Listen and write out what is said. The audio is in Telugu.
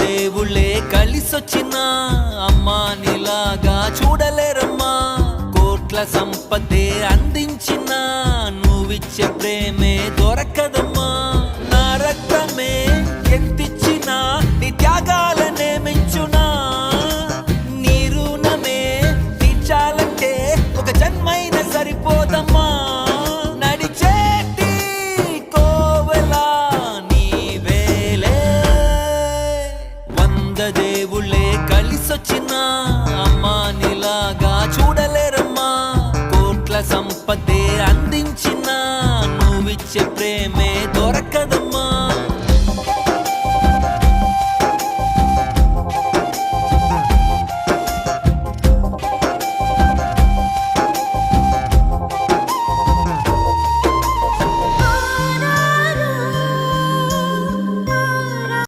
దేవుళ్ళే కలిసొచ్చినా అమ్మా నీలాగా చూడలేరమ్మా. కోట్ల సంపదే అందించిన నువ్విచ్చే ప్రేమే దొరకదమ్మా. నా రక్తమే ఎంతిచ్చినా నీ త్యాగాలనే మెంచునా. నీ రుణమే తీర్చాలంటే ఒక జన్మైనా సరిపోదమ్మా. నడిచేటి కోవెలా నీవేలే. 100 దేవుళ్ళే కలిసొచ్చినా అమ్మా నీలాగా చూడలే